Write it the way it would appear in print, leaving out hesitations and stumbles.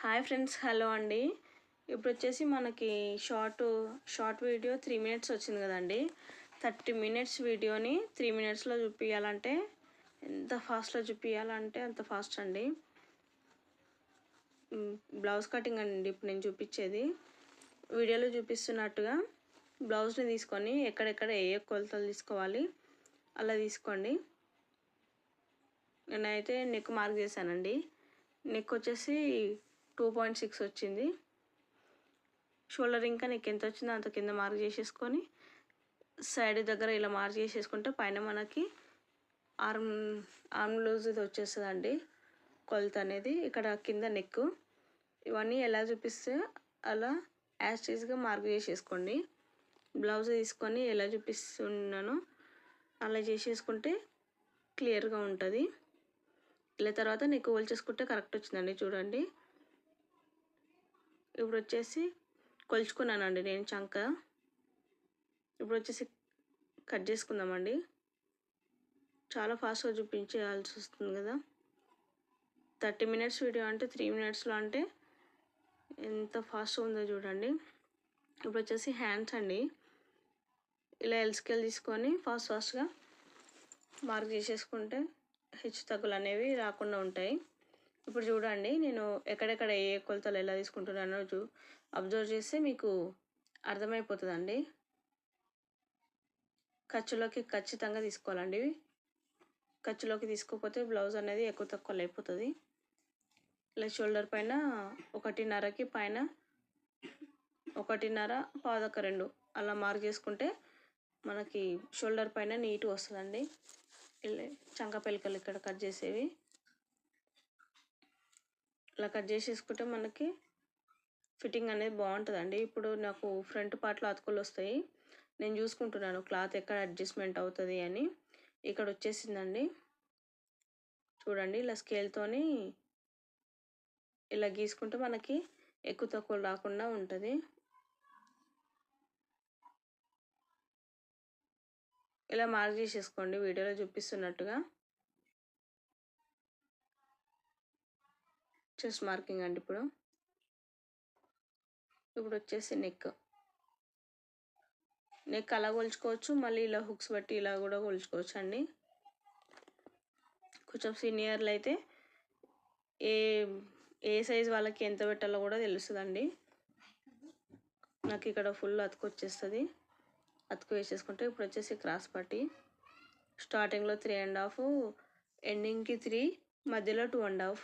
Hi friends, hello అండి. ఇప్పుడు వచ్చేసి మనకి షార్ట్ వీడియో 3 మినిట్స్ వచ్చింది కదండి. 30 మినిట్స్ వీడియోని 3 మినిట్స్లో చూపించాలంటే ఎంత ఫాస్ట్లో చూపించాలంటే అంత ఫాస్ట్ అండి. బ్లౌజ్ కటింగ్ అండి ఇప్పుడు నేను చూపించేది. వీడియోలో చూపిస్తున్నట్టుగా బ్లౌజ్ని తీసుకొని ఎక్కడెక్కడ ఏ కొలతలు తీసుకోవాలి అలా తీసుకోండి. నేనైతే నెక్ మార్క్ చేశానండి. నెక్ వచ్చేసి 2.6 వచ్చింది. షోల్డర్ ఇంకా నెక్ ఎంత వచ్చిందో అంత కింద మార్క్ చేసేసుకొని సైడ్ దగ్గర ఇలా మార్క్ చేసేసుకుంటే పైన మనకి ఆర్మ్ లూజ్ ఇది వచ్చేస్తుందండి. కొలత అనేది ఇక్కడ కింద నెక్ ఇవన్నీ ఎలా చూపిస్తే అలా యాస్టీస్గా మార్క్ చేసేసుకోండి. బ్లౌజ్ తీసుకొని ఎలా చూపిస్తున్నానో అలా చేసేసుకుంటే క్లియర్గా ఉంటుంది. ఇలా తర్వాత నెక్ కొలిచేసుకుంటే కరెక్ట్ వచ్చిందండి. చూడండి, ఇప్పుడు వచ్చేసి కొలుచుకున్నానండి నేను చంక. ఇప్పుడు వచ్చేసి కట్ చేసుకుందామండి. చాలా ఫాస్ట్గా చూపించాల్సి వస్తుంది కదా. 30 మినిట్స్ వీడియో అంటే 3 మినిట్స్లో అంటే ఎంత ఫాస్ట్గా ఉందో చూడండి. ఇప్పుడు వచ్చేసి హ్యాండ్స్ అండి. ఇలా ఎల్ స్కేల్ తీసుకొని ఫాస్ట్గా మార్క్ చేసేసుకుంటే హెచ్చు తగ్గులు అనేవి రాకుండా ఉంటాయి. ఇప్పుడు చూడండి, నేను ఎక్కడెక్కడ ఏ కొలతలు ఎలా తీసుకుంటున్నానో అబ్జర్వ్ చేస్తే మీకు అర్థమైపోతుందండి. ఖర్చులోకి ఖచ్చితంగా తీసుకోవాలండి. ఖర్చులోకి తీసుకోకపోతే బ్లౌజ్ అనేది ఎక్కువ తక్కువ అయిపోతుంది. ఇలా షోల్డర్ పైన 1.5కి పైన 1.5 పాదొక 2 అలా మార్క్ చేసుకుంటే మనకి షోల్డర్ పైన నీట్గా వస్తుందండి. చంక పెలికలు ఇక్కడ కట్ చేసేవి ఇలా కట్ చేసేసుకుంటే మనకి ఫిట్టింగ్ అనేది బాగుంటుందండి. ఇప్పుడు నాకు ఫ్రంట్ పార్ట్లో అతుకులు వస్తాయి. నేను చూసుకుంటున్నాను క్లాత్ ఎక్కడ అడ్జస్ట్మెంట్ అవుతుంది అని. ఇక్కడ వచ్చేసిందండి. చూడండి, ఇలా స్కేల్తోని ఇలా గీసుకుంటే మనకి ఎక్కువ తక్కువ రాకుండా ఉంటుంది. ఇలా మార్క్ చేసేసుకోండి వీడియోలో చూపిస్తున్నట్టుగా. చెస్ట్ మార్కింగ్ అండి. ఇప్పుడు వచ్చేసి నెక్ అలా కొలుచుకోవచ్చు, మళ్ళీ ఇలా హుక్స్ బట్టి ఇలా కూడా కొలుచుకోవచ్చు అండి. కొంచెం సీనియర్లు అయితే ఏ సైజ్ వాళ్ళకి ఎంత పెట్టాలో కూడా తెలుస్తుందండి. నాకు ఇక్కడ ఫుల్ అతుకు వచ్చేస్తుంది. అతుకు వేసేసుకుంటే ఇప్పుడు వచ్చేసి క్రాస్ పట్టి స్టార్టింగ్లో 3.5, ఎండింగ్కి 3, మధ్యలో 2.5